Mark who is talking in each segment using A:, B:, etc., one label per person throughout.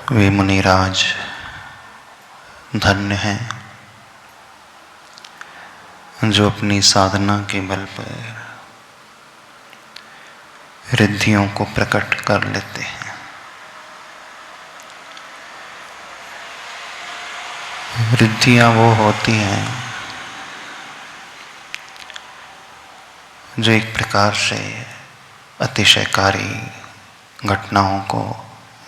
A: वे मुनिराज धन्य हैं जो अपनी साधना के बल पर रिद्धियों को प्रकट कर लेते हैं। रिद्धियां वो होती हैं जो एक प्रकार से अतिशयकारी घटनाओं को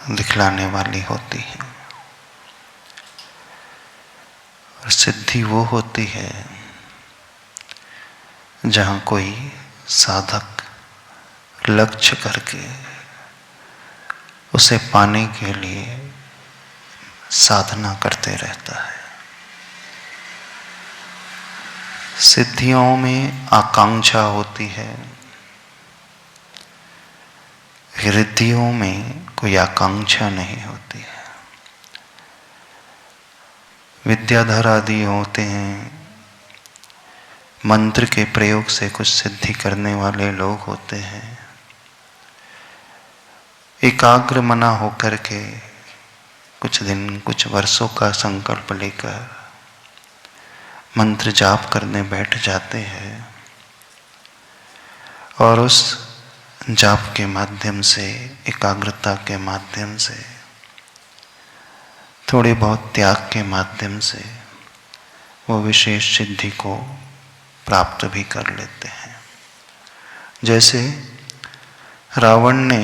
A: दिखलाने वाली होती हैं, और सिद्धि वो होती है जहाँ कोई साधक लक्ष्य करके उसे पाने के लिए साधना करते रहता है। सिद्धियों में आकांक्षा होती है, रिद्धियों में कोई आकांक्षा नहीं होती है। विद्याधर आदि होते हैं, मंत्र के प्रयोग से कुछ सिद्धि करने वाले लोग होते हैं। एकाग्र मना होकर के कुछ दिन कुछ वर्षों का संकल्प लेकर मंत्र जाप करने बैठ जाते हैं, और उस जाप के माध्यम से, एकाग्रता के माध्यम से, थोड़े बहुत त्याग के माध्यम से वो विशेष सिद्धि को प्राप्त भी कर लेते हैं। जैसे रावण ने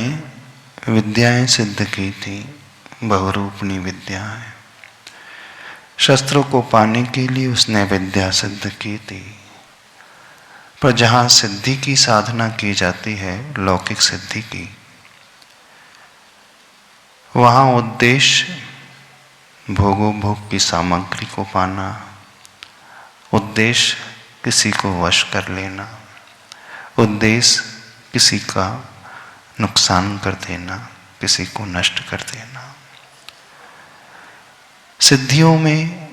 A: विद्याएं सिद्ध की थी, बहुरूपनी विद्याएं। शस्त्रों को पाने के लिए उसने विद्या सिद्ध की थी, पर जहाँ सिद्धि की साधना की जाती है, लौकिक सिद्धि की, वहाँ उद्देश्य भोगोपभोग की सामग्री को पाना, उद्देश्य किसी को वश कर लेना, उद्देश्य किसी का नुकसान कर देना, किसी को नष्ट कर देना। सिद्धियों में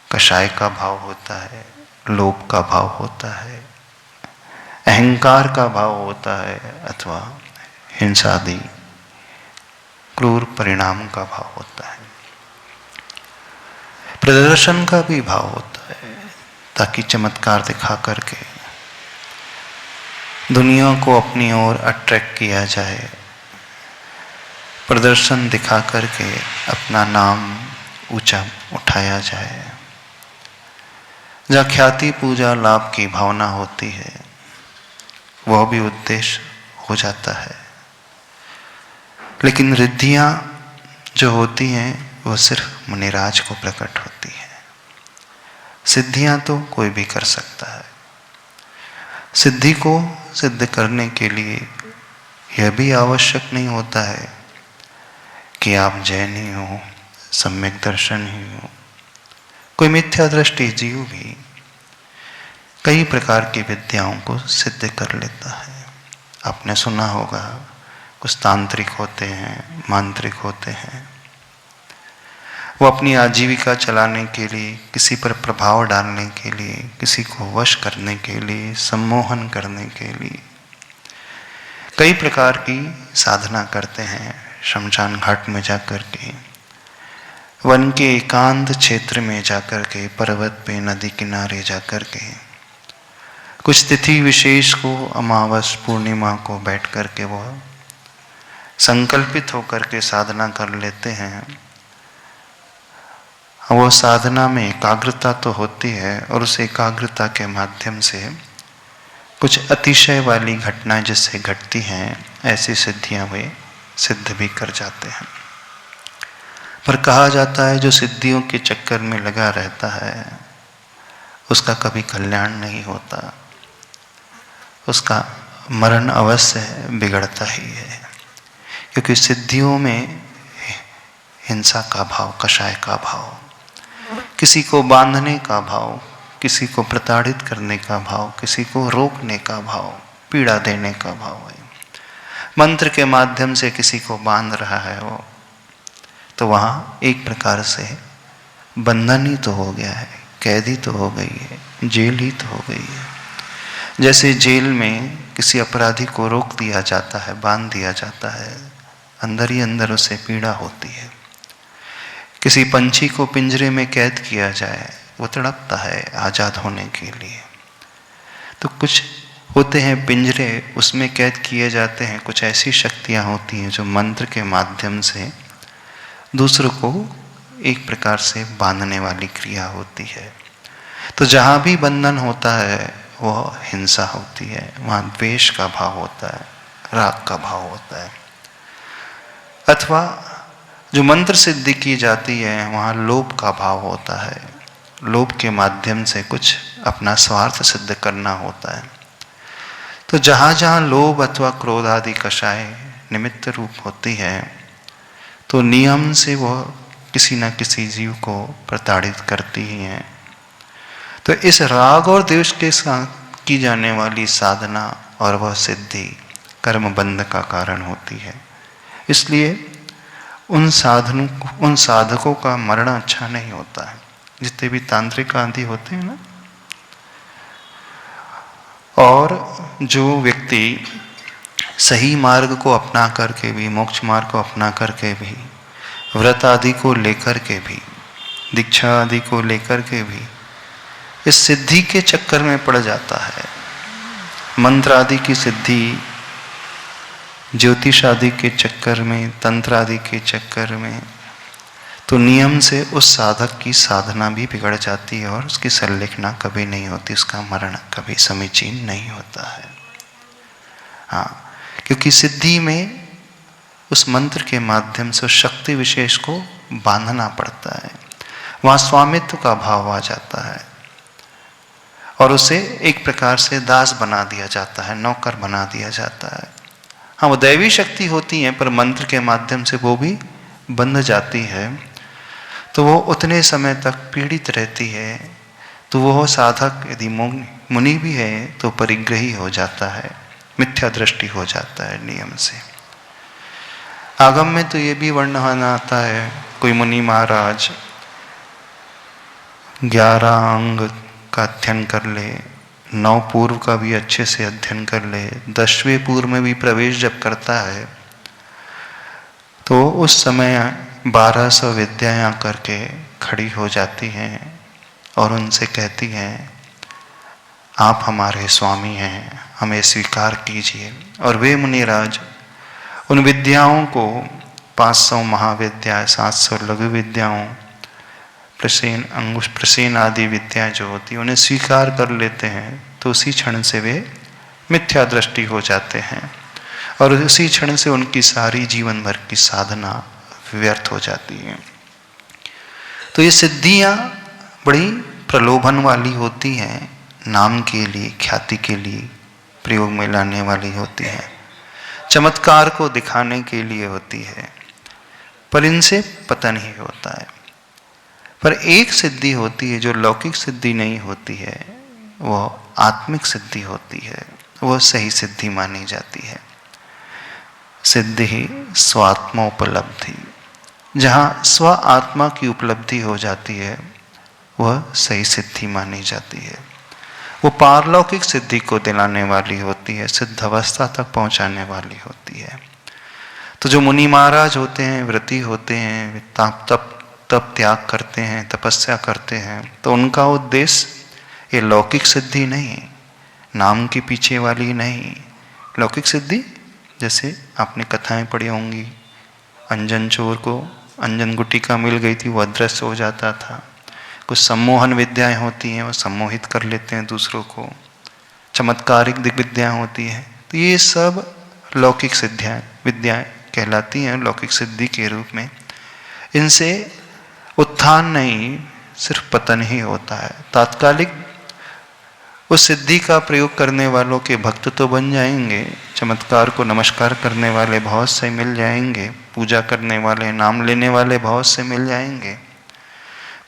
A: कषाय का भाव होता है, लोभ का भाव होता है, अहंकार का भाव होता है, अथवा हिंसादि क्रूर परिणाम का भाव होता है। प्रदर्शन का भी भाव होता है, ताकि चमत्कार दिखा करके दुनिया को अपनी ओर अट्रैक्ट किया जाए, प्रदर्शन दिखा करके अपना नाम ऊंचा उठाया जाए। जहाँ ख्याति पूजा लाभ की भावना होती है, वह भी उद्देश्य हो जाता है। लेकिन रिद्धियां जो होती हैं वो सिर्फ मुनिराज को प्रकट होती है। सिद्धियां तो कोई भी कर सकता है। सिद्धि को सिद्ध करने के लिए यह भी आवश्यक नहीं होता है कि आप जैन ही हो, सम्यक दर्शन ही हो। कोई मिथ्या दृष्टि जीव भी कई प्रकार की विद्याओं को सिद्ध कर लेता है। आपने सुना होगा, कुछ तांत्रिक होते हैं, मांत्रिक होते हैं, वो अपनी आजीविका चलाने के लिए, किसी पर प्रभाव डालने के लिए, किसी को वश करने के लिए, सम्मोहन करने के लिए कई प्रकार की साधना करते हैं। शमशान घाट में जाकर के, वन के एकांत क्षेत्र में जाकर के, पर्वत पे, नदी किनारे जाकर के, कुछ तिथि विशेष को, अमावस पूर्णिमा को बैठ कर के वो संकल्पित होकर के साधना कर लेते हैं। वो साधना में एकाग्रता तो होती है, और उस एकाग्रता के माध्यम से कुछ अतिशय वाली घटनाएं जिससे घटती हैं, ऐसी सिद्धियां वे सिद्ध भी कर जाते हैं। पर कहा जाता है जो सिद्धियों के चक्कर में लगा रहता है उसका कभी कल्याण नहीं होता, उसका मरण अवश्य बिगड़ता ही है। क्योंकि सिद्धियों में हिंसा का भाव, कषाय का भाव, किसी को बांधने का भाव, किसी को प्रताड़ित करने का भाव, किसी को रोकने का भाव, पीड़ा देने का भाव है। मंत्र के माध्यम से किसी को बांध रहा है वो, तो वहाँ एक प्रकार से बंधन ही तो हो गया है, कैदी तो हो गई है, जेल ही तो हो गई है। जैसे जेल में किसी अपराधी को रोक दिया जाता है, बांध दिया जाता है, अंदर ही अंदर उसे पीड़ा होती है। किसी पंछी को पिंजरे में कैद किया जाए, वो तड़पता है आज़ाद होने के लिए। तो कुछ होते हैं पिंजरे, उसमें कैद किए जाते हैं, कुछ ऐसी शक्तियाँ होती हैं जो मंत्र के माध्यम से दूसरों को एक प्रकार से बांधने वाली क्रिया होती है। तो जहाँ भी बंधन होता है वह हिंसा होती है, वहाँ द्वेष का भाव होता है, राग का भाव होता है। अथवा जो मंत्र सिद्धि की जाती है वहाँ लोभ का भाव होता है, लोभ के माध्यम से कुछ अपना स्वार्थ सिद्ध करना होता है। तो जहाँ जहाँ लोभ अथवा क्रोध आदि कषाय निमित्त रूप होती है, तो नियम से वह किसी न किसी जीव को प्रताड़ित करती ही हैं। तो इस राग और द्वेष के साथ की जाने वाली साधना और वह सिद्धि कर्म बंध का कारण होती है। इसलिए उन साधकों का मरण अच्छा नहीं होता है। जितने भी तांत्रिक आदि होते हैं ना, और जो व्यक्ति सही मार्ग को अपना करके भी, मोक्ष मार्ग को अपना करके भी, व्रत आदि को लेकर के भी, दीक्षा आदि को लेकर के भी इस सिद्धि के चक्कर में पड़ जाता है, मंत्र आदि की सिद्धि, ज्योतिष आदि के चक्कर में, तंत्र आदि के चक्कर में, तो नियम से उस साधक की साधना भी बिगड़ जाती है और उसकी संलेखना कभी नहीं होती, उसका मरण कभी समीचीन नहीं होता है। हाँ, क्योंकि सिद्धि में उस मंत्र के माध्यम से उस शक्ति विशेष को बांधना पड़ता है, वहाँ स्वामित्व का भाव आ जाता है और उसे एक प्रकार से दास बना दिया जाता है, नौकर बना दिया जाता है। हाँ, वो दैवी शक्ति होती है पर मंत्र के माध्यम से वो भी बंध जाती है, तो वो उतने समय तक पीड़ित रहती है। तो वो साधक यदि मुनि भी है तो परिग्रही हो जाता है, मिथ्या दृष्टि हो जाता है नियम से। आगम में तो ये भी वर्णन आता है, कोई मुनि महाराज 11 अंग का अध्ययन कर ले, 9 पूर्व का भी अच्छे से अध्ययन कर ले, 10वें पूर्व में भी प्रवेश जब करता है तो उस समय 1200 विद्याएं आकर के खड़ी हो जाती हैं और उनसे कहती हैं, आप हमारे स्वामी हैं, हमें स्वीकार कीजिए। और वे मुनिराज उन विद्याओं को 500 महाविद्या, 700 लघु विद्याओं, प्रसेन, अंगुश प्रसेन आदि विद्याएं जो होती हैं उन्हें स्वीकार कर लेते हैं। तो उसी क्षण से वे मिथ्या दृष्टि हो जाते हैं और उसी क्षण से उनकी सारी जीवन भर की साधना व्यर्थ हो जाती है। तो ये सिद्धियां बड़ी प्रलोभन वाली होती हैं, नाम के लिए, ख्याति के लिए प्रयोग में लाने वाली होती है, चमत्कार को दिखाने के लिए होती है, पर इनसे पता नहीं होता है। पर एक सिद्धि होती है जो लौकिक सिद्धि नहीं होती है, वह आत्मिक सिद्धि होती है, वह सही सिद्धि मानी जाती है। सिद्धि स्वात्मोपलब्धि, जहाँ स्व आत्मा की उपलब्धि हो जाती है वह सही सिद्धि मानी जाती है। वो पारलौकिक सिद्धि को दिलाने वाली होती है, सिद्ध अवस्था तक पहुँचाने वाली होती है। तो जो मुनि महाराज होते हैं, व्रती होते हैं, तप त्याग करते हैं, तपस्या करते हैं, तो उनका उद्देश्य ये लौकिक सिद्धि नहीं, नाम के पीछे वाली नहीं। लौकिक सिद्धि जैसे आपने कथाएं पढ़ी होंगी, अंजन चोर को अंजन गुटिका मिल गई थी, वो अदृश्य हो जाता था। कुछ सम्मोहन विद्याएं होती हैं, वो सम्मोहित कर लेते हैं दूसरों को। चमत्कारिक दिग्विद्याएं होती हैं। तो ये सब लौकिक विद्याएं कहलाती हैं, लौकिक सिद्धि के रूप में। इनसे उत्थान नहीं, सिर्फ पतन ही होता है। तात्कालिक उस सिद्धि का प्रयोग करने वालों के भक्त तो बन जाएंगे, चमत्कार को नमस्कार करने वाले बहुत से मिल जाएंगे, पूजा करने वाले, नाम लेने वाले बहुत से मिल जाएंगे,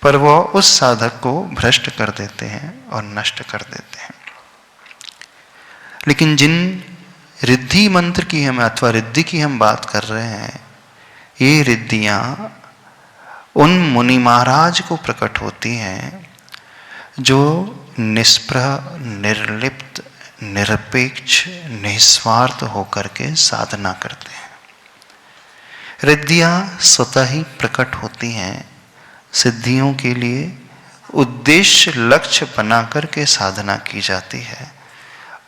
A: पर वह उस साधक को भ्रष्ट कर देते हैं और नष्ट कर देते हैं। लेकिन जिन रिद्धि मंत्र की हम अथवा रिद्धि की हम बात कर रहे हैं, ये रिद्धियां उन मुनि महाराज को प्रकट होती हैं जो निष्प्रह, निर्लिप्त, निरपेक्ष, निस्वार्थ होकर के साधना करते हैं। रिद्धियां स्वतः ही प्रकट होती हैं। सिद्धियों के लिए उद्देश्य लक्ष्य बनाकर के साधना की जाती है।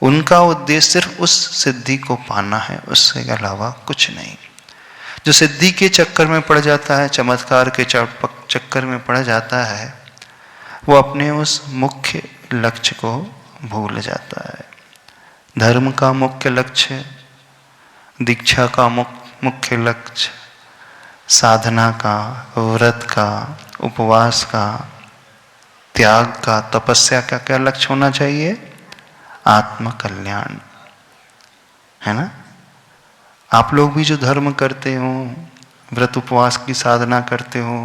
A: उनका उद्देश्य सिर्फ उस सिद्धि को पाना है, उससे अलावा कुछ नहीं। जो सिद्धि के चक्कर में पड़ जाता है, चमत्कार के चक्कर में पड़ जाता है, वो अपने उस मुख्य लक्ष्य को भूल जाता है। धर्म का मुख्य लक्ष्य, दीक्षा का मुख्य लक्ष्य, साधना का, व्रत का, उपवास का, त्याग का, तपस्या का क्या लक्ष्य होना चाहिए? आत्म कल्याण, है ना? आप लोग भी जो धर्म करते हो, व्रत उपवास की साधना करते हो,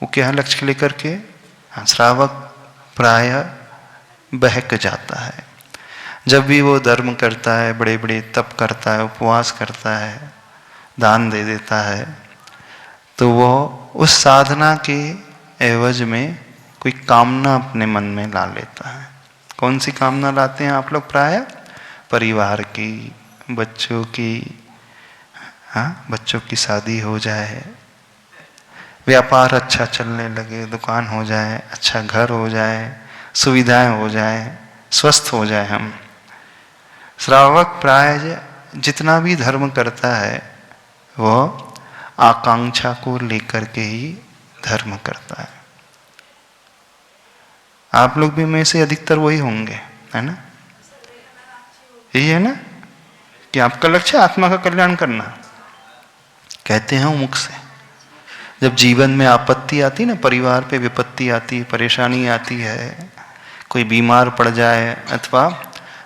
A: वो क्या लक्ष्य लेकर के? श्रावक प्राय बहक जाता है। जब भी वो धर्म करता है, बड़े बड़े तप करता है, उपवास करता है, दान दे देता है, तो वो उस साधना के एवज में कोई कामना अपने मन में ला लेता है। कौन सी कामना लाते हैं आप लोग प्राय? परिवार की, बच्चों की, हाँ, बच्चों की शादी हो जाए, व्यापार अच्छा चलने लगे, दुकान हो जाए, अच्छा घर हो जाए, सुविधाएं हो जाए, स्वस्थ हो जाए हम। श्रावक प्राय जितना भी धर्म करता है वो आकांक्षा को लेकर के ही धर्म करता है। आप लोग भी में से अधिकतर वही होंगे, है ना? यही है ना कि आपका लक्ष्य आत्मा का कल्याण करना। कहते हैं मुख से। जब जीवन में आपत्ति आती ना, परिवार पे विपत्ति आती, परेशानी आती है, कोई बीमार पड़ जाए अथवा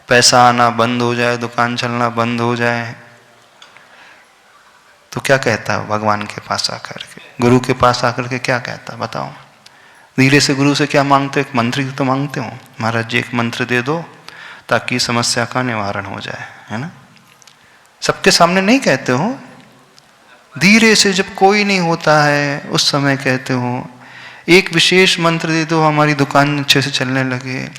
A: पैसा आना बंद हो जाए, दुकान चलना बंद हो जाए, तो क्या कहता है भगवान के पास आकर के, गुरु के पास आकर के क्या कहता है बताओ? धीरे से गुरु से क्या मांगते हो? एक मंत्र तो मांगते हो, महाराज जी एक मंत्र दे दो ताकि समस्या का निवारण हो जाए, है ना? सबके सामने नहीं कहते हो, धीरे से जब कोई नहीं होता है उस समय कहते हो। एक विशेष मंत्र दे दो, हमारी दुकान अच्छे से चलने लगे।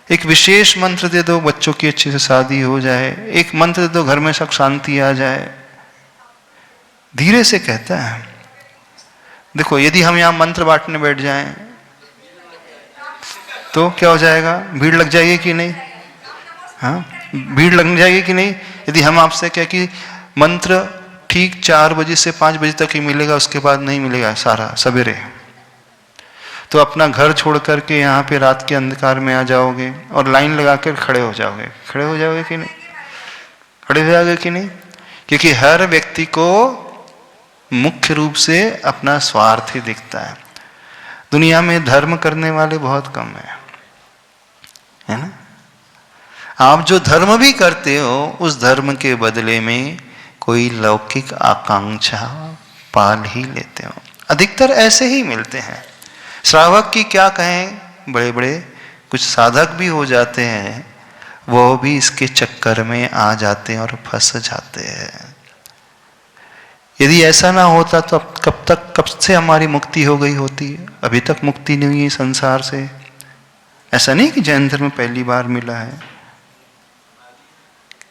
A: एक विशेष मंत्र दे दो, बच्चों की अच्छे से शादी हो जाए। एक मंत्र दे दो, घर में सब शांति आ जाए। धीरे से कहता है। देखो यदि हम यहाँ मंत्र बांटने बैठ जाएं तो क्या हो जाएगा? भीड़ लग जाएगी कि नहीं? हाँ, भीड़ लग जाएगी कि नहीं? यदि हम आपसे कहें कि मंत्र ठीक 4 बजे से 5 बजे तक ही मिलेगा, उसके बाद नहीं मिलेगा सारा सवेरे, तो अपना घर छोड़ करके यहाँ पे रात के अंधकार में आ जाओगे और लाइन लगाकर खड़े हो जाओगे। खड़े हो जाओगे कि नहीं? खड़े हो जाओगे कि नहीं? क्योंकि हर व्यक्ति को मुख्य रूप से अपना स्वार्थ ही दिखता है। दुनिया में धर्म करने वाले बहुत कम है ना? आप जो धर्म भी करते हो उस धर्म के बदले में कोई लौकिक आकांक्षा पाल ही लेते हो। अधिकतर ऐसे ही मिलते हैं। श्रावक की क्या कहें, बड़े बड़े कुछ साधक भी हो जाते हैं, वो भी इसके चक्कर में आ जाते हैं और फंस जाते हैं। यदि ऐसा ना होता तो कब से हमारी मुक्ति हो गई होती? अभी तक मुक्ति नहीं हुई संसार से। ऐसा नहीं कि जैन धर्म पहली बार मिला है।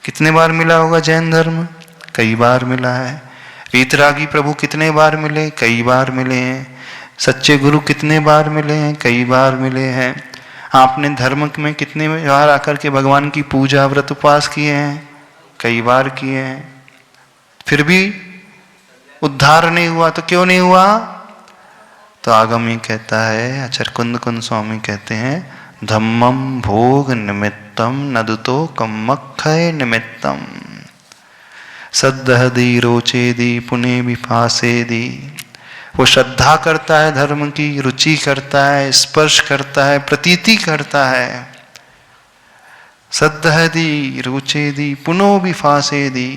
A: कितने बार मिला होगा जैन धर्म? कई बार मिला है। वीतरागी प्रभु कितने बार मिले? कई बार मिले हैं। सच्चे गुरु कितने बार मिले हैं? कई बार मिले हैं। आपने धर्म में कितने बार आकर के भगवान की पूजा व्रत उपवास किए हैं? कई बार किए हैं। फिर भी उद्धार नहीं हुआ, तो क्यों नहीं हुआ? तो आगम ये कहता है, आचार्य कुंद स्वामी कहते हैं, धम्मम भोग निमित्तम नदुतो कम्मक्षय निमित्तम सद्धि रोचेदी पुणे विपासेदी। वो श्रद्धा करता है, धर्म की रुचि करता है, स्पर्श करता है, प्रतीति करता है। सद्धि रोचेदी पुनो विपासेदी,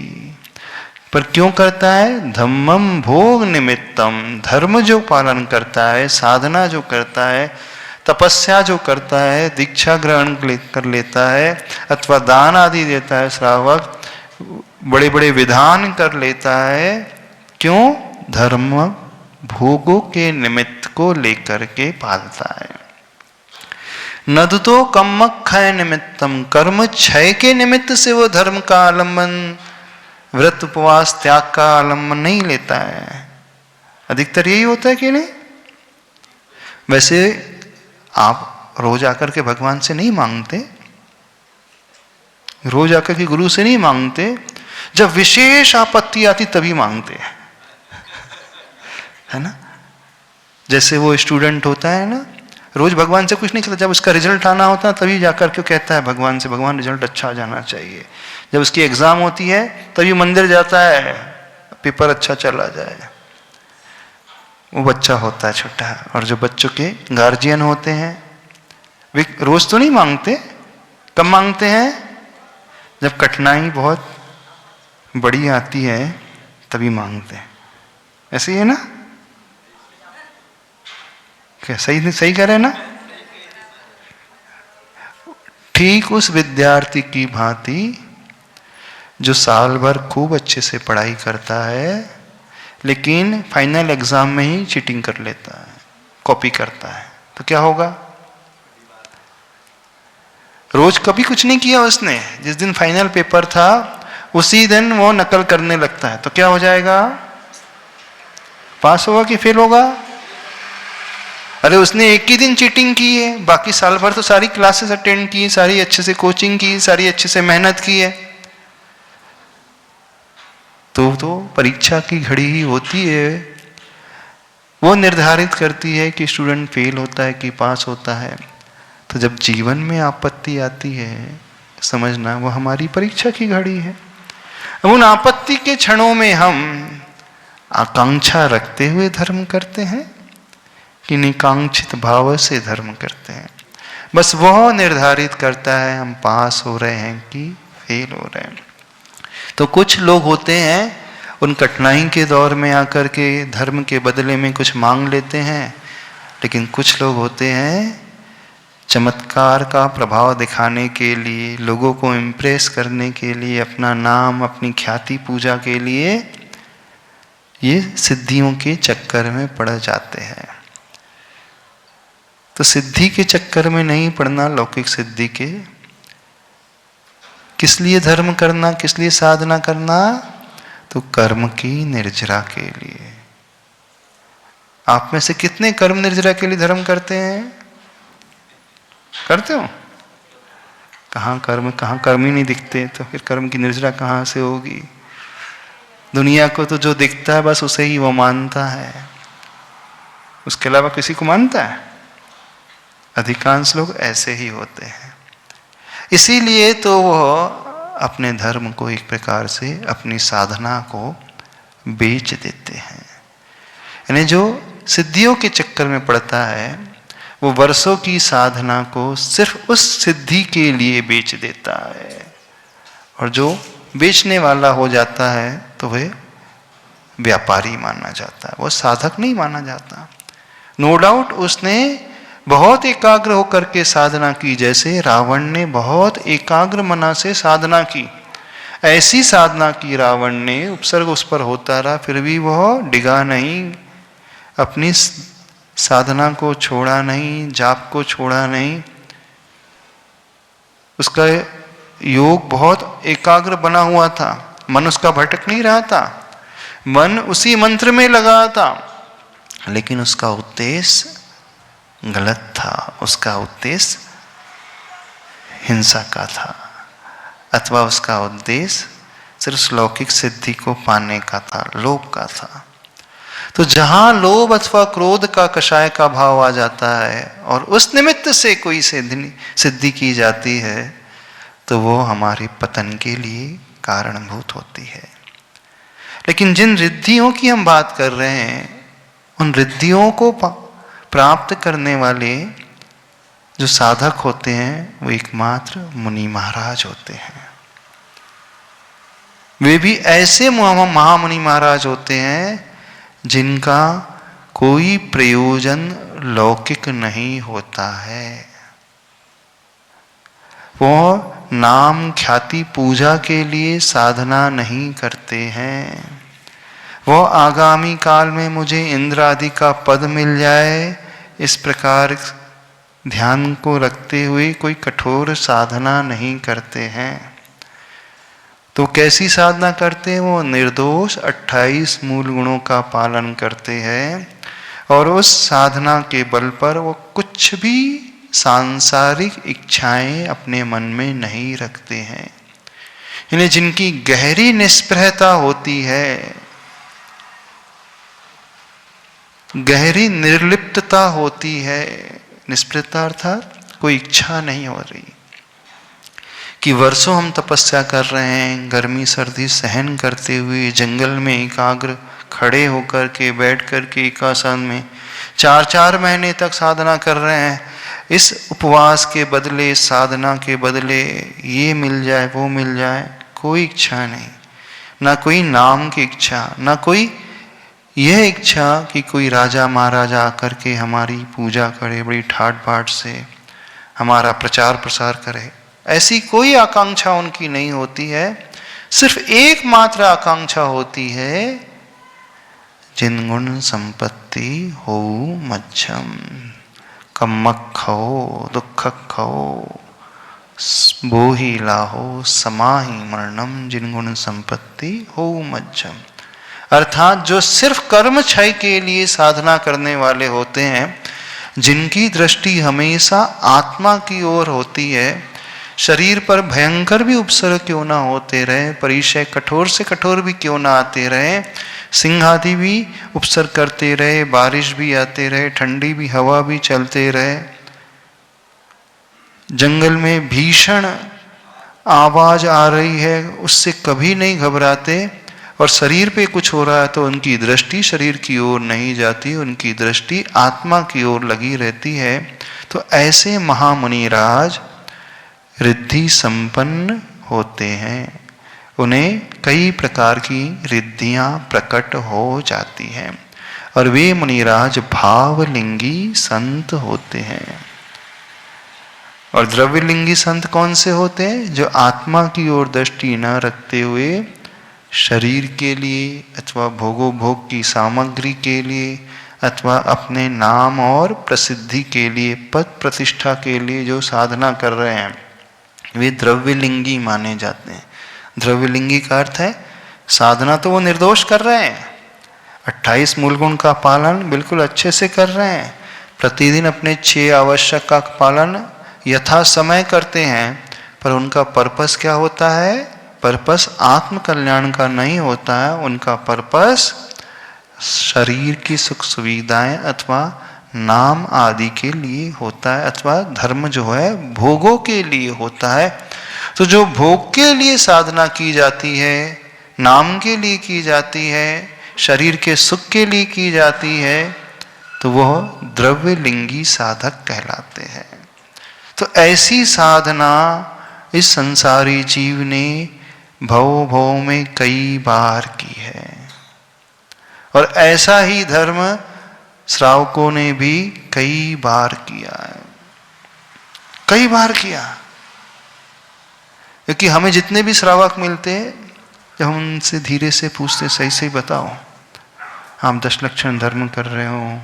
A: पर क्यों करता है? धम्मम भोग निमित्तम, धर्म जो पालन करता है, साधना जो करता है, तपस्या जो करता है, दीक्षा ग्रहण कर लेता है अथवा दान आदि देता है, श्रावक बड़े बड़े विधान कर लेता है। क्यों? धर्म भोगों के निमित्त को लेकर के पालता है। नदुतो कम्मक्षय निमित्तम, कर्म क्षय के निमित्त से वो धर्म का आलम्बन व्रत उपवास त्याग का आलम्बन नहीं लेता है। अधिकतर यही होता है कि नहीं? वैसे आप रोज आकर के भगवान से नहीं मांगते, रोज आकर के गुरु से नहीं मांगते, जब विशेष आपत्ति आती तभी मांगते हैं, है ना? जैसे वो स्टूडेंट होता है ना, रोज भगवान से कुछ नहीं कहता, जब उसका रिजल्ट आना होता है तभी जाकर के कहता है भगवान से, भगवान रिजल्ट अच्छा आ जाना चाहिए। जब उसकी एग्जाम होती है तभी मंदिर जाता है, पेपर अच्छा चला जाए। वो बच्चा होता है छोटा। और जो बच्चों के गार्जियन होते हैं वे रोज तो नहीं मांगते, कब मांगते हैं? जब कठिनाई बहुत बड़ी आती है तभी मांगते हैं। ऐसे ही है ना? क्या सही सही कह रहे हैं ना? ठीक उस विद्यार्थी की भांति जो साल भर खूब अच्छे से पढ़ाई करता है लेकिन फाइनल एग्जाम में ही चीटिंग कर लेता है, कॉपी करता है, तो क्या होगा? रोज कभी कुछ नहीं किया उसने, जिस दिन फाइनल पेपर था उसी दिन वो नकल करने लगता है, तो क्या हो जाएगा? पास होगा कि फेल होगा? अरे उसने एक ही दिन चीटिंग की है, बाकी साल भर तो सारी क्लासेस अटेंड की, सारी अच्छे से कोचिंग की, सारी अच्छे से मेहनत की है। तो परीक्षा की घड़ी ही होती है, वो निर्धारित करती है कि स्टूडेंट फेल होता है कि पास होता है। तो जब जीवन में आपत्ति आती है, समझना वो हमारी परीक्षा की घड़ी है। उन आपत्ति के क्षणों में हम आकांक्षा रखते हुए धर्म करते हैं कि निकांक्षित भाव से धर्म करते हैं। बस वह निर्धारित करता है हम पास हो रहे हैं कि फेल हो रहे हैं। तो कुछ लोग होते हैं उन कठिनाई के दौर में आकर के धर्म के बदले में कुछ मांग लेते हैं, लेकिन कुछ लोग होते हैं चमत्कार का प्रभाव दिखाने के लिए, लोगों को इम्प्रेस करने के लिए, अपना नाम अपनी ख्याति पूजा के लिए ये सिद्धियों के चक्कर में पड़ जाते हैं। तो सिद्धि के चक्कर में नहीं पड़ना, लौकिक सिद्धि के। किस लिए धर्म करना, किस लिए साधना करना? तो कर्म की निर्जरा के लिए। आप में से कितने कर्म निर्जरा के लिए धर्म करते हैं? करते हो? कहाँ कर्म ही नहीं दिखते, तो फिर कर्म की निर्जरा कहाँ से होगी? दुनिया को तो जो दिखता है बस उसे ही वो मानता है, उसके अलावा किसी को मानता है? अधिकांश लोग ऐसे ही होते हैं। इसीलिए तो वह अपने धर्म को एक प्रकार से, अपनी साधना को बेच देते हैं। यानी जो सिद्धियों के चक्कर में पड़ता है वो वर्षों की साधना को सिर्फ उस सिद्धि के लिए बेच देता है। और जो बेचने वाला हो जाता है तो वह व्यापारी माना जाता है, वो साधक नहीं माना जाता। नो डाउट उसने बहुत एकाग्र होकर के साधना की, जैसे रावण ने बहुत एकाग्र मना से साधना की। ऐसी साधना की रावण ने, उपसर्ग उस पर होता रहा, फिर भी वह डिगा नहीं, अपनी साधना को छोड़ा नहीं, जाप को छोड़ा नहीं। उसका योग बहुत एकाग्र बना हुआ था, मन उसका भटक नहीं रहा था, मन उसी मंत्र में लगा था, लेकिन उसका उद्देश्य गलत था। उसका उद्देश्य हिंसा का था, अथवा उसका उद्देश्य सिर्फ लौकिक सिद्धि को पाने का था, लोभ का था। तो जहां लोभ अथवा क्रोध का कषाय का भाव आ जाता है और उस निमित्त से कोई सिद्धि की जाती है, तो वो हमारे पतन के लिए कारणभूत होती है। लेकिन जिन रिद्धियों की हम बात कर रहे हैं, उन रिद्धियों को प्राप्त करने वाले जो साधक होते हैं वो एकमात्र मुनि महाराज होते हैं। वे भी ऐसे महामुनि महाराज होते हैं जिनका कोई प्रयोजन लौकिक नहीं होता है। वो नाम ख्याति पूजा के लिए साधना नहीं करते हैं। वो आगामी काल में मुझे इंद्र आदि का पद मिल जाए, इस प्रकार ध्यान को रखते हुए कोई कठोर साधना नहीं करते हैं। तो कैसी साधना करते हैं? वो निर्दोष 28 मूल गुणों का पालन करते हैं और उस साधना के बल पर वो कुछ भी सांसारिक इच्छाएं अपने मन में नहीं रखते हैं। इन्हें जिनकी गहरी निष्प्रहता होती है, गहरी निर्लिप्तता होती है, निष्प्रहता अर्थात कोई इच्छा नहीं हो रही कि वर्षों हम तपस्या कर रहे हैं, गर्मी सर्दी सहन करते हुए जंगल में एकाग्र खड़े होकर के बैठ कर के एकासन में 4-4 महीने तक साधना कर रहे हैं। इस उपवास के बदले, साधना के बदले ये मिल जाए वो मिल जाए, कोई इच्छा नहीं, ना कोई नाम की इच्छा, ना कोई यह इच्छा कि कोई राजा महाराजा आकर के हमारी पूजा करे, बड़ी ठाट बाट से हमारा प्रचार प्रसार करे, ऐसी कोई आकांक्षा उनकी नहीं होती है। सिर्फ एकमात्र आकांक्षा होती है, जिन गुण संपत्ति हो मध्यम, कम्मक खो दुख खो बोही लाहो समाही मरणम, जिन गुण संपत्ति हो मध्यम। अर्थात जो सिर्फ कर्म क्षय के लिए साधना करने वाले होते हैं, जिनकी दृष्टि हमेशा आत्मा की ओर होती है, शरीर पर भयंकर भी उपसर्ग क्यों ना होते रहे, परिचय कठोर से कठोर भी क्यों ना आते रहे, सिंह आदि भी उपसर्ग करते रहे, बारिश भी आते रहे, ठंडी भी हवा भी चलते रहे, जंगल में भीषण आवाज आ रही है उससे कभी नहीं घबराते, और शरीर पे कुछ हो रहा है तो उनकी दृष्टि शरीर की ओर नहीं जाती, उनकी दृष्टि आत्मा की ओर लगी रहती है। तो ऐसे महामुनिराज रिद्धि संपन्न होते हैं, उन्हें कई प्रकार की रिद्धियां प्रकट हो जाती हैं और वे मुनिराज भावलिंगी संत होते हैं। और द्रव्यलिंगी संत कौन से होते हैं? जो आत्मा की ओर दृष्टि न रखते हुए शरीर के लिए अथवा भोगोभोग की सामग्री के लिए अथवा अपने नाम और प्रसिद्धि के लिए, पद प्रतिष्ठा के लिए जो साधना कर रहे हैं, वे द्रव्यलिंगी माने जाते हैं। द्रव्यलिंगी का अर्थ है साधना तो वो निर्दोष कर रहे हैं, 28 मूल गुण का पालन बिल्कुल अच्छे से कर रहे हैं, प्रतिदिन अपने 6 आवश्यक का पालन यथा समय करते हैं, पर उनका पर्पस क्या होता है? पर्पस आत्म कल्याण का नहीं होता है, उनका पर्पस शरीर की सुख सुविधाएं अथवा नाम आदि के लिए होता है, अथवा धर्म जो है भोगों के लिए होता है। तो जो भोग के लिए साधना की जाती है, नाम के लिए की जाती है, शरीर के सुख के लिए की जाती है, तो वह द्रव्यलिंगी साधक कहलाते हैं। तो ऐसी साधना इस संसारी जीव ने भव भव में कई बार की है, और ऐसा ही धर्म श्रावकों ने भी कई बार किया है, कई बार किया। क्योंकि हमें जितने भी श्रावक मिलते हैं, जब हम उनसे धीरे से पूछते, सही सही बताओ, आप 10 लक्षण धर्म कर रहे हो,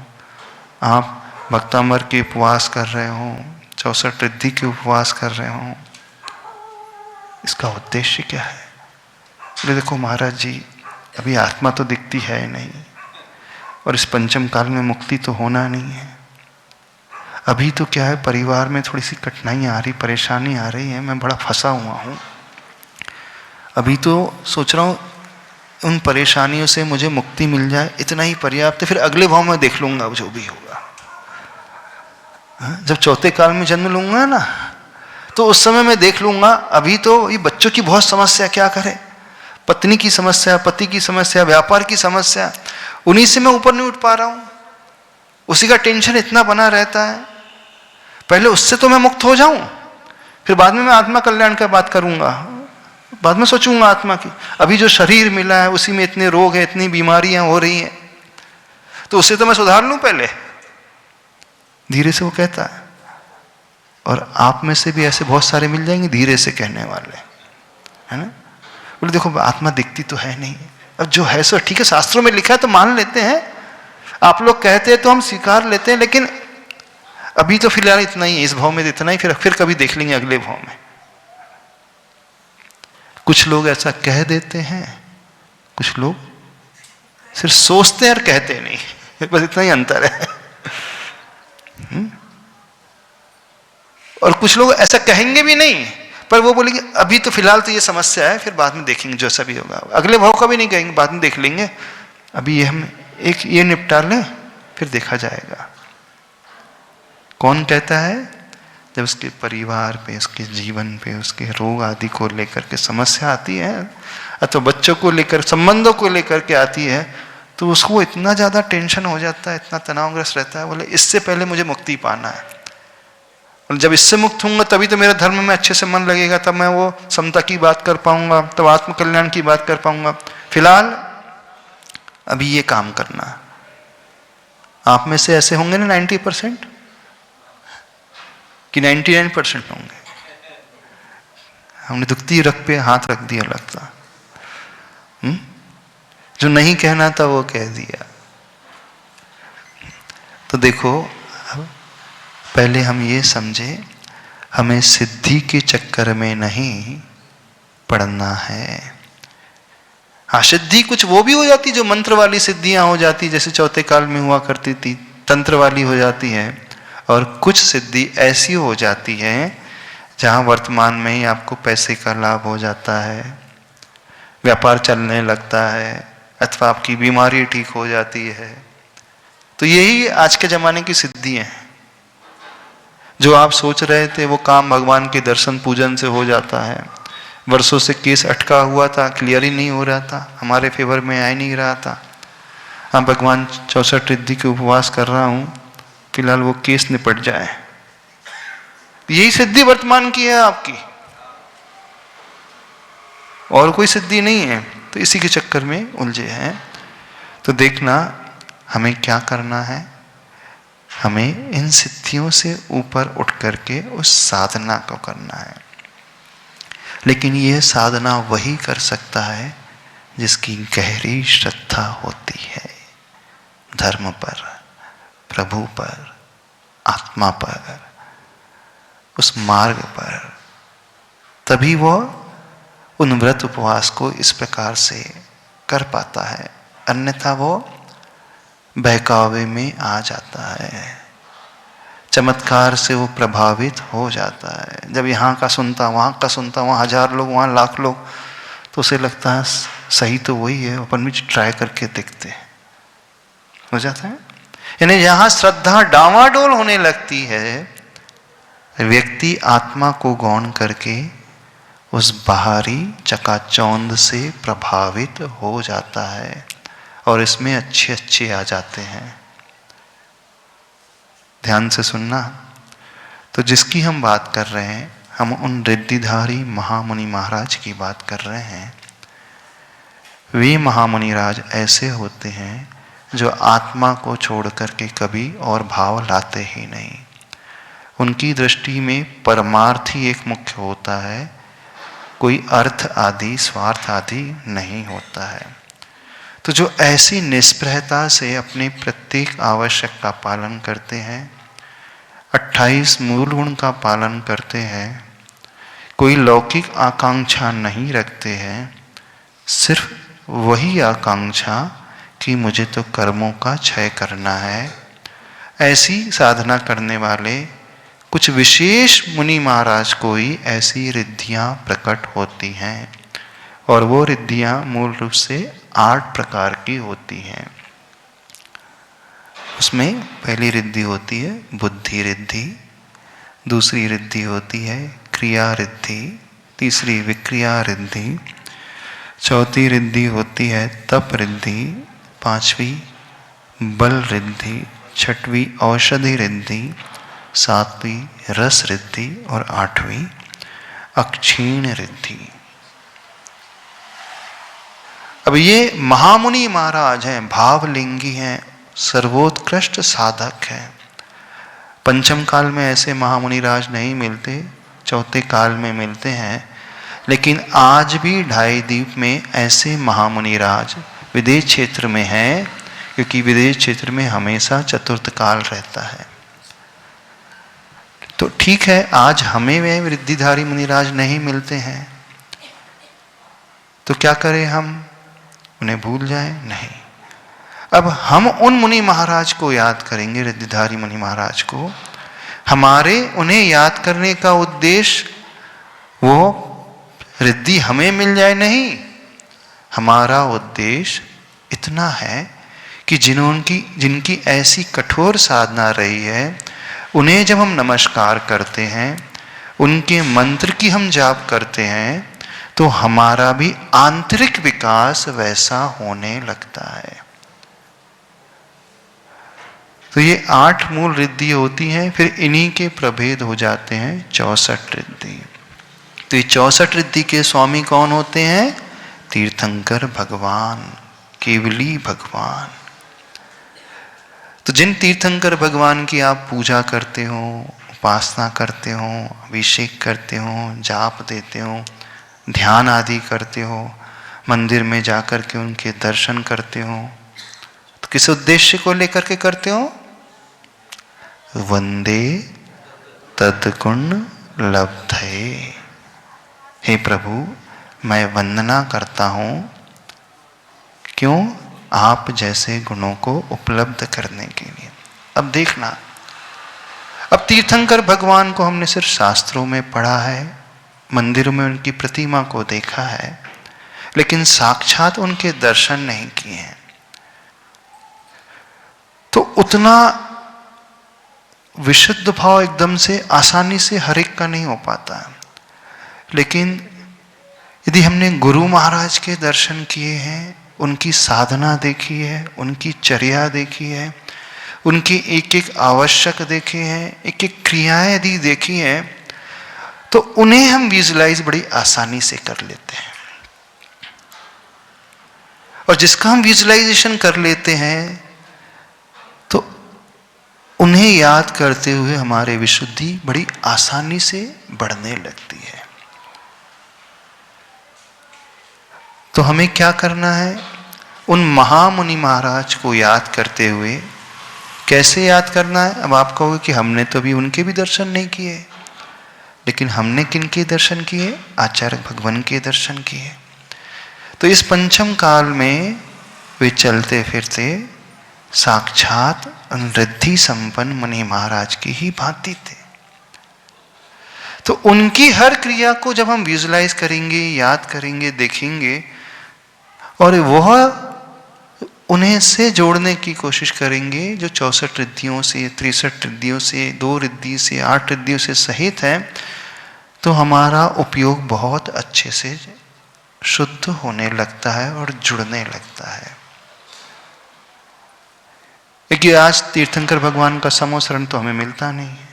A: आप भक्तामर के उपवास कर रहे हो, 64 रिद्धि के उपवास कर रहे हो, इसका उद्देश्य क्या है? बोले देखो महाराज जी, अभी आत्मा तो दिखती है नहीं, और इस पंचम काल में मुक्ति तो होना नहीं है। अभी तो क्या है, परिवार में थोड़ी सी कठिनाइयाँ आ रही, परेशानी आ रही है, मैं बड़ा फंसा हुआ हूँ। अभी तो सोच रहा हूँ उन परेशानियों से मुझे मुक्ति मिल जाए, इतना ही पर्याप्त है, फिर अगले भाव में देख लूंगा जो भी होगा। जब चौथे काल में जन्म लूंगा ना, तो उस समय मैं देख लूंगा। अभी तो ये बच्चों की बहुत समस्या, क्या करें, पत्नी की समस्या, पति की समस्या, व्यापार की समस्या, उन्हीं से मैं ऊपर नहीं उठ पा रहा हूं, उसी का टेंशन इतना बना रहता है। पहले उससे तो मैं मुक्त हो जाऊं, फिर बाद में मैं आत्मा कल्याण की बात करूंगा, बाद में सोचूंगा आत्मा की। अभी जो शरीर मिला है उसी में इतने रोग हैं, इतनी बीमारियां हो रही हैं, तो उससे तो मैं सुधार लूं पहले, धीरे से वो कहता है। और आप में से भी ऐसे बहुत सारे मिल जाएंगे धीरे से कहने वाले, है ना। बोले देखो आत्मा दिखती तो है नहीं, अब जो है सो ठीक है, शास्त्रों में लिखा है तो मान लेते हैं, आप लोग कहते हैं तो हम स्वीकार लेते हैं, लेकिन अभी तो फिलहाल इतना ही है, इस भाव में इतना ही, फिर कभी देख लेंगे अगले भाव में। कुछ लोग ऐसा कह देते हैं, कुछ लोग सिर्फ सोचते हैं और कहते नहीं, बस इतना ही अंतर है। और कुछ लोग ऐसा कहेंगे भी नहीं, पर वो बोलेंगे अभी तो फिलहाल तो ये समस्या है, फिर बाद में देखेंगे जैसा भी होगा। अगले भाव का भी नहीं कहेंगे, बाद में देख लेंगे, अभी ये हम एक ये निपटा लें, फिर देखा जाएगा। कौन कहता है? जब उसके परिवार पे, उसके जीवन पे, उसके रोग आदि को लेकर के समस्या आती है, अथवा बच्चों को लेकर, संबंधों को लेकर के आती है, तो उसको इतना ज्यादा टेंशन हो जाता है, इतना तनावग्रस्त रहता है, बोले इससे पहले मुझे मुक्ति पाना है, और जब इससे मुक्त होऊंगा तभी तो मेरा धर्म में अच्छे से मन लगेगा, तब मैं वो समता की बात कर पाऊंगा, तब आत्मकल्याण की बात कर पाऊंगा। फिलहाल अभी ये काम करना। आप में से ऐसे होंगे ना 90% कि 99% होंगे। हमने दुखती रख पे हाथ रख दिया लगता, जो नहीं कहना था वो कह दिया। तो देखो, पहले हम ये समझे, हमें सिद्धि के चक्कर में नहीं पड़ना है। हाँ, सिद्धि कुछ वो भी हो जाती जो मंत्र वाली सिद्धियां हो जाती, जैसे चौथे काल में हुआ करती थी, तंत्र वाली हो जाती है। और कुछ सिद्धि ऐसी हो जाती है जहां वर्तमान में ही आपको पैसे का लाभ हो जाता है, व्यापार चलने लगता है, अथवा आपकी बीमारी ठीक हो जाती है। तो यही आज के जमाने की सिद्धि है। जो आप सोच रहे थे वो काम भगवान के दर्शन पूजन से हो जाता है। वर्षों से केस अटका हुआ था, क्लियर ही नहीं हो रहा था, हमारे फेवर में आ ही नहीं रहा था। हाँ, भगवान 64 रिद्धि के उपवास कर रहा हूं, फिलहाल वो केस निपट जाए। यही सिद्धि वर्तमान की है आपकी, और कोई सिद्धि नहीं है। तो इसी के चक्कर में उलझे हैं। तो देखना हमें क्या करना है, हमें इन सिद्धियों से ऊपर उठ करके उस साधना को करना है। लेकिन यह साधना वही कर सकता है जिसकी गहरी श्रद्धा होती है धर्म पर, प्रभु पर, आत्मा पर, उस मार्ग पर। तभी वह उन व्रत उपवास को इस प्रकार से कर पाता है, अन्यथा वो बहकावे में आ जाता है, चमत्कार से वो प्रभावित हो जाता है। जब यहाँ का सुनता, वहाँ का सुनता, वहाँ 1000 लोग, वहाँ लाख लोग, तो उसे लगता है सही तो वही है, अपन भी ट्राई करके देखते हैं, हो जाता है। यानी जहाँ श्रद्धा डावाडोल होने लगती है, व्यक्ति आत्मा को गौण करके उस बाहरी चकाचौंध से प्रभावित हो जाता है, और इसमें अच्छे अच्छे आ जाते हैं। ध्यान से सुनना। तो जिसकी हम बात कर रहे हैं, हम उन रिद्धिधारी महामुनि महाराज की बात कर रहे हैं। वे महामुनि राज ऐसे होते हैं जो आत्मा को छोड़ करके कभी और भाव लाते ही नहीं। उनकी दृष्टि में परमार्थ ही एक मुख्य होता है, कोई अर्थ आदि, स्वार्थ आदि नहीं होता है। तो जो ऐसी निष्प्रहता से अपने प्रत्येक आवश्यक का पालन करते हैं, 28 मूल गुण का पालन करते हैं, कोई लौकिक आकांक्षा नहीं रखते हैं, सिर्फ वही आकांक्षा कि मुझे तो कर्मों का क्षय करना है, ऐसी साधना करने वाले कुछ विशेष मुनि महाराज को ही ऐसी रिद्धियां प्रकट होती हैं। और वो रिद्धियां मूल रूप से 8 प्रकार की होती हैं। उसमें पहली रिद्धि होती है बुद्धि रिद्धि, दूसरी रिद्धि होती है क्रिया रिद्धि, तीसरी विक्रिया रिद्धि, चौथी रिद्धि होती है तप रिद्धि, पांचवी बल रिद्धि, छठवीं औषधि रिद्धि, सातवीं रस रिद्धि और आठवीं अक्षीण रिद्धि। अब ये महामुनि महाराज हैं, भावलिंगी हैं, सर्वोत्कृष्ट साधक हैं। पंचम काल में ऐसे महामुनि राज नहीं मिलते, चौथे काल में मिलते हैं। लेकिन आज भी ढाई द्वीप में ऐसे महामुनि राज विदेश क्षेत्र में हैं, क्योंकि विदेश क्षेत्र में हमेशा चतुर्थ काल रहता है। तो ठीक है, आज हमें वे रिद्धिधारी मुनिराज नहीं मिलते हैं, तो क्या करें हम? उन्हें भूल जाएं? नहीं। अब हम उन मुनि महाराज को याद करेंगे, रिद्धिधारी मुनि महाराज को। हमारे उन्हें याद करने का उद्देश्य वो रिद्धि हमें मिल जाए नहीं, हमारा उद्देश्य इतना है कि जिनकी ऐसी कठोर साधना रही है, उन्हें जब हम नमस्कार करते हैं, उनके मंत्र की हम जाप करते हैं, तो हमारा भी आंतरिक विकास वैसा होने लगता है। तो ये 8 मूल रिद्धि होती हैं, फिर इन्हीं के प्रभेद हो जाते हैं 64 रिद्धि। तो ये 64 रिद्धि के स्वामी कौन होते हैं? तीर्थंकर भगवान, केवली भगवान। तो जिन तीर्थंकर भगवान की आप पूजा करते हो, उपासना करते हो, अभिषेक करते हो, जाप देते हो, ध्यान आदि करते हो, मंदिर में जाकर के उनके दर्शन करते हो, तो किस उद्देश्य को लेकर के करते हो? वंदे तद्गुण लब्धये। हे प्रभु, मैं वंदना करता हूं, क्यों? आप जैसे गुणों को उपलब्ध करने के लिए। अब देखना, अब तीर्थंकर भगवान को हमने सिर्फ शास्त्रों में पढ़ा है, मंदिरों में उनकी प्रतिमा को देखा है, लेकिन साक्षात उनके दर्शन नहीं किए हैं। तो उतना विशुद्ध भाव एकदम से आसानी से हर एक का नहीं हो पाता। लेकिन यदि हमने गुरु महाराज के दर्शन किए हैं, उनकी साधना देखी है, उनकी चर्या देखी है, उनकी एक एक आवश्यक देखे हैं, एक एक क्रियाएं यदि देखी हैं, तो उन्हें हम विजुलाइज बड़ी आसानी से कर लेते हैं। और जिसका हम विजुलाइजेशन कर लेते हैं, तो उन्हें याद करते हुए हमारे विशुद्धि बड़ी आसानी से बढ़ने लगती है। तो हमें क्या करना है? उन महामुनि महाराज को याद करते हुए, कैसे याद करना है? अब आप कहोगे कि हमने तो भी उनके भी दर्शन नहीं किए, लेकिन हमने किनके दर्शन किए? आचार्य भगवान के दर्शन किए। तो इस पंचम काल में वे चलते फिरते साक्षात रिद्धि संपन्न मुनि महाराज की ही भांति थे। तो उनकी हर क्रिया को जब हम विजुलाइज करेंगे, याद करेंगे, देखेंगे, और वह उन्हें से जोड़ने की कोशिश करेंगे जो 64 रिद्धियों से, 63 रिद्धियों से, 2 रिद्धि से, 8 रिद्धियों से सहित है, तो हमारा उपयोग बहुत अच्छे से शुद्ध होने लगता है और जुड़ने लगता है। क्योंकि आज तीर्थंकर भगवान का समोसरण तो हमें मिलता नहीं है।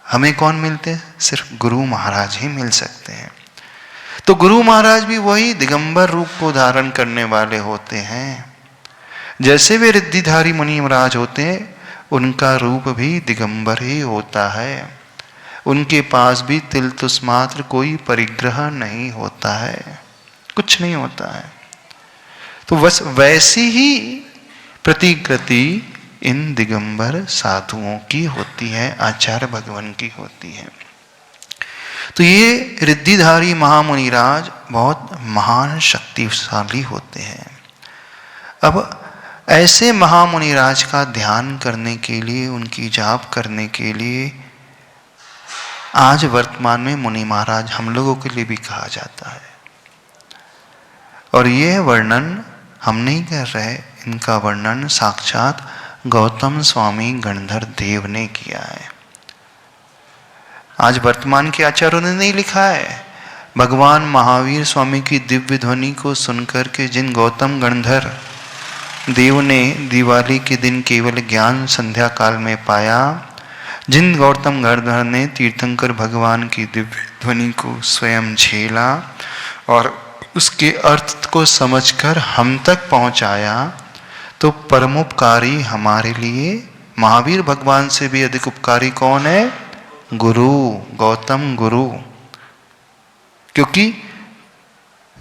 A: हमें कौन मिलते हैं? सिर्फ गुरु महाराज ही मिल सकते हैं। तो गुरु महाराज भी वही दिगंबर रूप को धारण करने वाले होते हैं। जैसे वे रिद्धिधारी मुनि महाराज होते हैं, उनका रूप भी दिगंबर ही होता है। उनके पास भी तिल तुस मात्र कोई परिग्रह नहीं होता है, कुछ नहीं होता है। तो बस वैसी ही प्रतिकृति इन दिगंबर साधुओं की होती है, आचार्य भगवान की होती है। तो ये रिद्धिधारी महामुनिराज बहुत महान शक्तिशाली होते हैं। अब ऐसे महामुनिराज का ध्यान करने के लिए, उनकी जाप करने के लिए आज वर्तमान में मुनि महाराज हम लोगों के लिए भी कहा जाता है। और यह वर्णन हम नहीं कर रहे, इनका वर्णन साक्षात गौतम स्वामी गणधर देव ने किया है। आज वर्तमान के आचार्यों ने नहीं लिखा है। भगवान महावीर स्वामी की दिव्य ध्वनि को सुनकर के जिन गौतम गणधर देव ने दिवाली के दिन केवल ज्ञान संध्या काल में पाया, जिन गौतम गणधर ने तीर्थंकर भगवान की दिव्य ध्वनि को स्वयं झेला और उसके अर्थ को समझकर हम तक पहुंचाया, तो परमोपकारी हमारे लिए महावीर भगवान से भी अधिक उपकारी कौन है? गुरु, गौतम गुरु। क्योंकि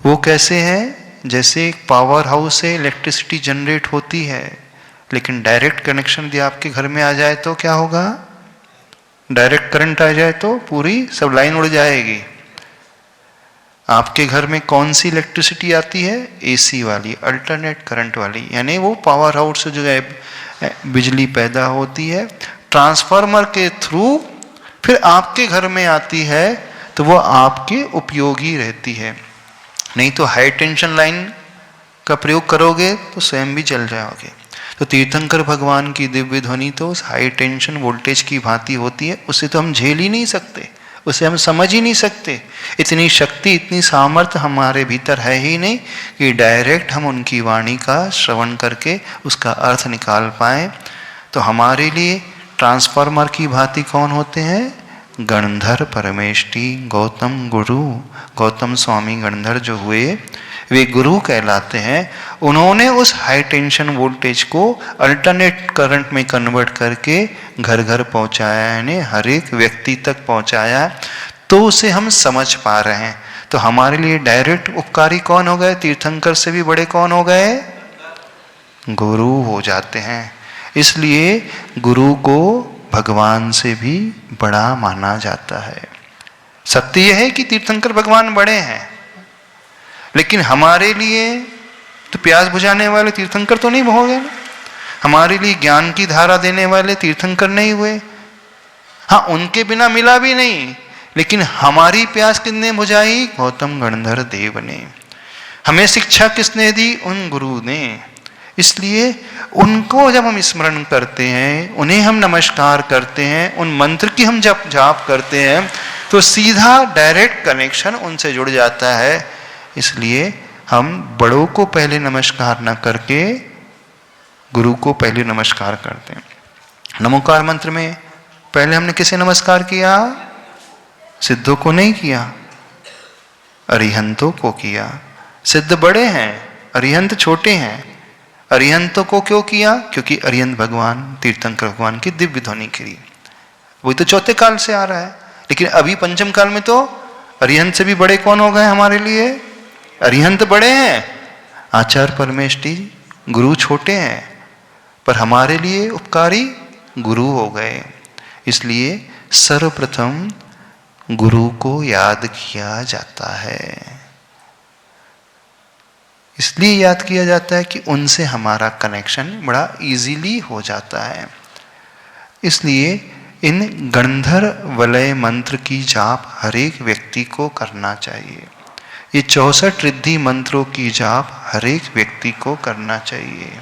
A: वो कैसे हैं? जैसे एक पावर हाउस से इलेक्ट्रिसिटी जनरेट होती है, लेकिन डायरेक्ट कनेक्शन यदि आपके घर में आ जाए तो क्या होगा? डायरेक्ट करंट आ जाए तो पूरी सब लाइन उड़ जाएगी। आपके घर में कौन सी इलेक्ट्रिसिटी आती है? एसी वाली, अल्टरनेट करंट वाली, यानी वो पावर हाउस से जो है बिजली पैदा होती है, ट्रांसफार्मर के थ्रू फिर आपके घर में आती है, तो वो आपके उपयोगी रहती है। नहीं तो हाई टेंशन लाइन का प्रयोग करोगे तो स्वयं भी जल जाओगे। तो तीर्थंकर भगवान की दिव्य ध्वनि तो उस हाई टेंशन वोल्टेज की भांति होती है, उसे तो हम झेल ही नहीं सकते, उसे हम समझ ही नहीं सकते। इतनी शक्ति, इतनी सामर्थ्य हमारे भीतर है ही नहीं कि डायरेक्ट हम उनकी वाणी का श्रवण करके उसका अर्थ निकाल पाए। तो हमारे लिए ट्रांसफार्मर की भांति कौन होते हैं? गणधर परमेष्टि, गौतम गुरु, गौतम स्वामी गणधर जो हुए वे गुरु कहलाते हैं। उन्होंने उस हाई टेंशन वोल्टेज को अल्टरनेट करंट में कन्वर्ट करके घर घर पहुंचाया, यानी हर एक व्यक्ति तक पहुंचाया, तो उसे हम समझ पा रहे हैं। तो हमारे लिए डायरेक्ट उपकारी कौन हो गए? तीर्थंकर से भी बड़े कौन हो गए? गुरु हो जाते हैं। इसलिए गुरु को भगवान से भी बड़ा माना जाता है। सत्य यह है कि तीर्थंकर भगवान बड़े हैं, लेकिन हमारे लिए तो प्यास बुझाने वाले तीर्थंकर तो नहीं हो गए ना, हमारे लिए ज्ञान की धारा देने वाले तीर्थंकर नहीं हुए। हाँ, उनके बिना मिला भी नहीं, लेकिन हमारी प्यास किसने बुझाई? गौतम गणधर देव ने। हमें शिक्षा किसने दी? उन गुरु ने। इसलिए उनको जब हम स्मरण करते हैं, उन्हें हम नमस्कार करते हैं, उन मंत्र की हम जब जाप करते हैं, तो सीधा डायरेक्ट कनेक्शन उनसे जुड़ जाता है। इसलिए हम बड़ों को पहले नमस्कार न करके गुरु को पहले नमस्कार करते हैं। नमोकार मंत्र में पहले हमने किसे नमस्कार किया? सिद्धों को नहीं किया, अरिहंतों को किया। सिद्ध बड़े हैं, अरिहंत छोटे हैं। अरिहंतों को क्यों किया? क्योंकि अरिहंत भगवान तीर्थंकर भगवान की दिव्य ध्वनि करी। वही तो चौथे काल से आ रहा है, लेकिन अभी पंचम काल में तो अरिहंत से भी बड़े कौन हो गए हमारे लिए? अरिहंत बड़े हैं, आचार्य परमेष्टि गुरु छोटे हैं, पर हमारे लिए उपकारी गुरु हो गए। इसलिए सर्वप्रथम गुरु को याद किया जाता है। इसलिए याद किया जाता है कि उनसे हमारा कनेक्शन बड़ा इजीली हो जाता है। इसलिए इन गणधर वलय मंत्र की जाप हर एक व्यक्ति को करना चाहिए। ये 64 रिद्धि मंत्रों की जाप हर एक व्यक्ति को करना चाहिए।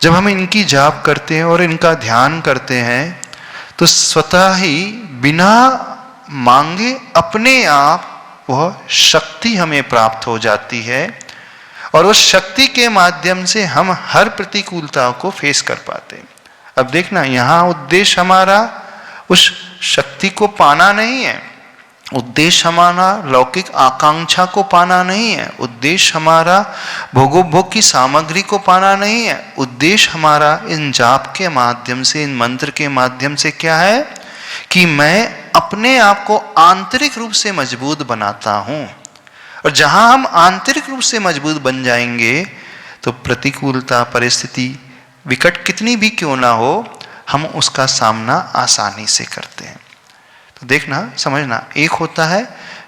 A: जब हम इनकी जाप करते हैं और इनका ध्यान करते हैं, तो स्वतः ही बिना मांगे अपने आप वह शक्ति हमें प्राप्त हो जाती है, और उस शक्ति के माध्यम से हम हर प्रतिकूलता को फेस कर पाते हैं। अब देखना, यहाँ उद्देश्य हमारा उस शक्ति को पाना नहीं है, उद्देश्य हमारा लौकिक आकांक्षा को पाना नहीं है, उद्देश्य हमारा भोगोपभोग की सामग्री को पाना नहीं है। उद्देश्य हमारा इन जाप के माध्यम से, इन मंत्र के माध्यम से क्या है कि मैं अपने आप को आंतरिक रूप से मजबूत बनाता हूं। और जहां हम आंतरिक रूप से मजबूत बन जाएंगे, तो प्रतिकूलता, परिस्थिति विकट कितनी भी क्यों ना हो, हम उसका सामना आसानी से करते हैं। तो देखना, समझना, एक होता है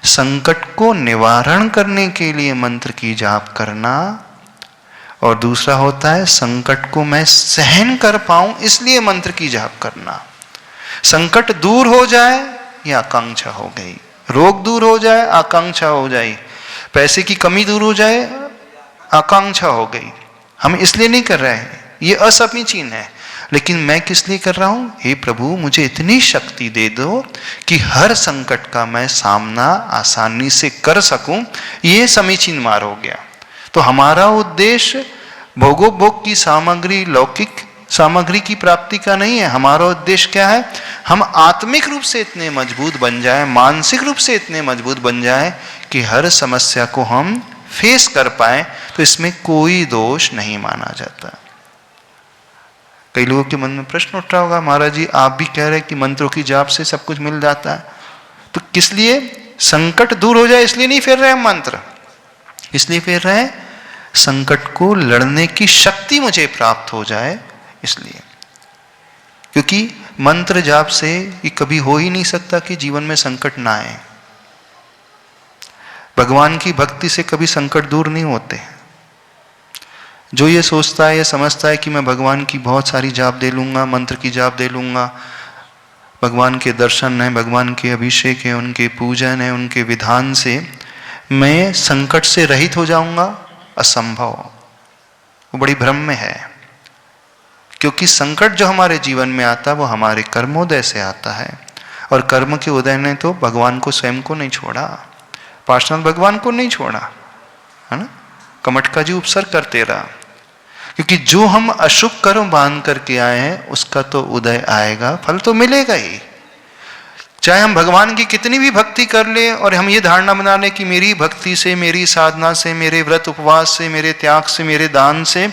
A: संकट को निवारण करने के लिए मंत्र की जाप करना, और दूसरा होता है संकट को मैं सहन कर पाऊं इसलिए मंत्र की जाप करना। संकट दूर हो जाए या आकांक्षा हो गई, रोग दूर हो जाए आकांक्षा हो जाए, पैसे की कमी दूर हो जाए आकांक्षा हो गई। हम इसलिए नहीं कर रहे हैं, ये असमीचीन है, लेकिन मैं किस लिए कर रहा हूं? हे प्रभु, मुझे इतनी शक्ति दे दो कि हर संकट का मैं सामना आसानी से कर सकूं। ये समीचीन मार्ग हो गया। तो हमारा उद्देश्य भोगोपभोग की सामग्री, लौकिक सामग्री की प्राप्ति का नहीं है। हमारा उद्देश्य क्या है? हम आत्मिक रूप से इतने मजबूत बन जाएं, मानसिक रूप से इतने मजबूत बन जाएं कि हर समस्या को हम फेस कर पाए। तो इसमें कोई दोष नहीं माना जाता। कई लोगों के मन में प्रश्न उठ रहा होगा, महाराज जी आप भी कह रहे हैं कि मंत्रों की जाप से सब कुछ मिल जाता है, तो किस लिए? संकट दूर हो जाए इसलिए नहीं फेर रहे हम मंत्र, इसलिए फेर रहे हैं संकट को लड़ने की शक्ति मुझे प्राप्त हो जाए इसलिए। क्योंकि मंत्र जाप से ये कभी हो ही नहीं सकता कि जीवन में संकट ना आए। भगवान की भक्ति से कभी संकट दूर नहीं होते। जो ये सोचता है, ये समझता है कि मैं भगवान की बहुत सारी जाप दे लूंगा, मंत्र की जाप दे लूंगा, भगवान के दर्शन है, भगवान के अभिषेक है, उनके पूजन है, उनके विधान से मैं संकट से रहित हो जाऊंगा, असंभव। वो बड़ी भ्रम में है, क्योंकि संकट जो हमारे जीवन में आता है वो हमारे कर्मोदय से आता है, और कर्म के उदय ने तो भगवान को स्वयं को नहीं छोड़ा, पार्षद भगवान को नहीं छोड़ा, है ना। कमटका जी उपसर्ग करते रहा, क्योंकि जो हम अशुभ कर्म बांध करके आए हैं उसका तो उदय आएगा, फल तो मिलेगा ही। चाहे हम भगवान की कितनी भी भक्ति कर ले और हम ये धारणा बना लें कि मेरी भक्ति से, मेरी साधना से, मेरे व्रत उपवास से, मेरे त्याग से, मेरे दान से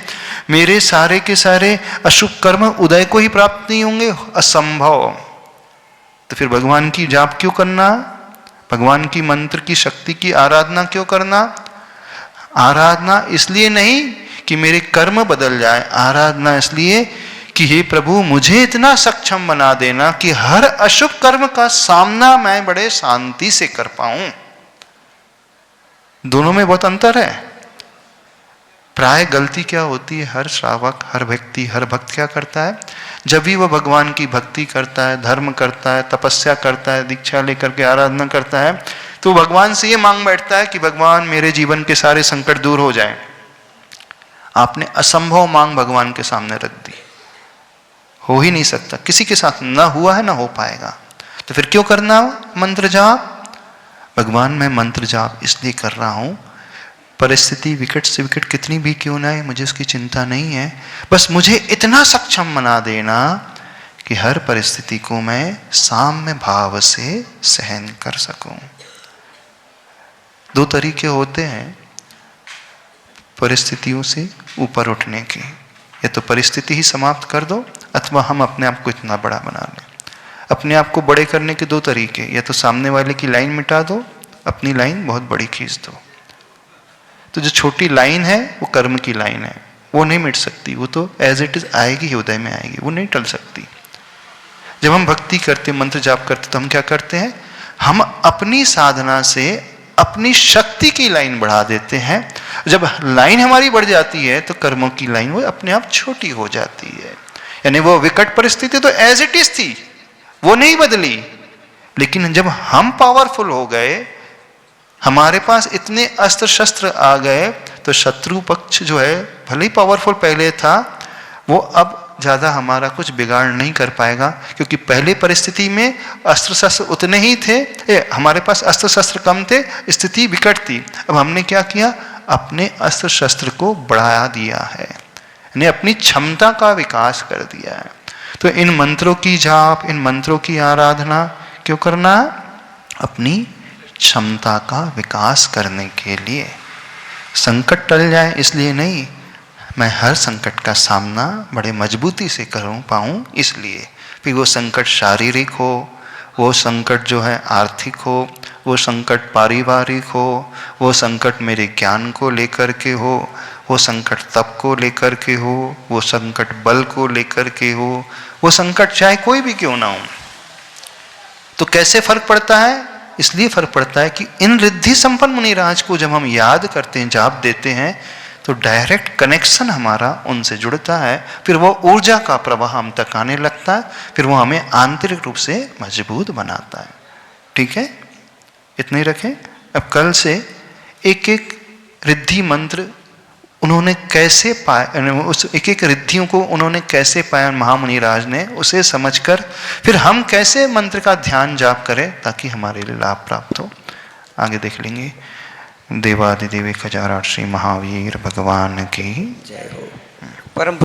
A: मेरे सारे के सारे अशुभ कर्म उदय को ही प्राप्त नहीं होंगे, असंभव। तो फिर भगवान की जाप क्यों करना, भगवान की मंत्र की शक्ति की आराधना क्यों करना? आराधना इसलिए नहीं कि मेरे कर्म बदल जाए, आराधना इसलिए कि हे प्रभु मुझे इतना सक्षम बना देना कि हर अशुभ कर्म का सामना मैं बड़े शांति से कर पाऊं। दोनों में बहुत अंतर है। प्राय गलती क्या होती है, हर श्रावक, हर व्यक्ति, हर भक्त क्या करता है, जब भी वह भगवान की भक्ति करता है, धर्म करता है, तपस्या करता है, दीक्षा लेकर के आराधना करता है, तो भगवान से ये मांग बैठता है कि भगवान मेरे जीवन के सारे संकट दूर हो जाएं। आपने असंभव मांग भगवान के सामने रख दी, हो ही नहीं सकता, किसी के साथ ना हुआ है ना हो पाएगा। तो फिर क्यों करना मंत्र जाप? भगवान मैं मंत्र जाप इसलिए कर रहा हूं, परिस्थिति विकट से विकट कितनी भी क्यों ना है, मुझे उसकी चिंता नहीं है, बस मुझे इतना सक्षम बना देना कि हर परिस्थिति को मैं साम्य भाव से सहन कर सकूं। दो तरीके होते हैं परिस्थितियों से ऊपर उठने के, या तो परिस्थिति ही समाप्त कर दो अथवा हम अपने आप को इतना बड़ा बना लें। अपने आप को बड़े करने के दो तरीके, या तो सामने वाले की लाइन मिटा दो, अपनी लाइन बहुत बड़ी खींच दो। तो जो छोटी लाइन है वो कर्म की लाइन है, वो नहीं मिट सकती, वो तो एज इट इज आएगी, हृदय में आएगी, वो नहीं टल सकती। जब हम भक्ति करते, मंत्र जाप करते, तो हम क्या करते हैं, हम अपनी साधना से अपनी शक्ति की लाइन बढ़ा देते हैं। जब लाइन हमारी बढ़ जाती है तो कर्मों की लाइन वो अपने आप छोटी हो जाती है। यानी वो विकट परिस्थिति तो एज इट इज थी, वो नहीं बदली, लेकिन जब हम पावरफुल हो गए, हमारे पास इतने अस्त्र शस्त्र आ गए, तो शत्रु पक्ष जो है भले ही पावरफुल पहले था, वो अब ज्यादा हमारा कुछ बिगाड़ नहीं कर पाएगा, क्योंकि पहले परिस्थिति में अस्त्र शस्त्र उतने ही थे, हमारे पास अस्त्र शस्त्र कम थे, स्थिति विकट थी। अब हमने क्या किया, अपने अस्त्र शस्त्र को बढ़ा दिया है, यानी अपनी क्षमता का विकास कर दिया है। तो इन मंत्रों की जाप, इन मंत्रों की आराधना क्यों करना? अपनी क्षमता का विकास करने के लिए। संकट टल जाए इसलिए नहीं, मैं हर संकट का सामना बड़े मजबूती से कर पाऊँ इसलिए। फिर वो संकट शारीरिक हो, वो संकट जो है आर्थिक हो, वो संकट पारिवारिक हो, वो संकट मेरे ज्ञान को लेकर के हो, वो संकट तप को लेकर के हो, वो संकट बल को लेकर के हो, वो संकट चाहे कोई भी क्यों ना हो। तो कैसे फर्क पड़ता है? इसलिए फर्क पड़ता है कि इन रिद्धि संपन्न मुनिराज को जब हम याद करते हैं, जाप देते हैं, तो डायरेक्ट कनेक्शन हमारा उनसे जुड़ता है, फिर वो ऊर्जा का प्रवाह हम तक आने लगता है, फिर वो हमें आंतरिक रूप से मजबूत बनाता है। ठीक है, इतने ही रखें। अब कल से एक एक रिद्धि मंत्र उन्होंने कैसे पाया, उस एक एक रिद्धियों को उन्होंने कैसे पाया महामुनि राज ने, उसे समझकर फिर हम कैसे मंत्र का ध्यान जाप करें ताकि हमारे लिए लाभ प्राप्त हो, आगे देख लेंगे। देवादिदेव खजाराट श्री महावीर भगवान की जय हो। परम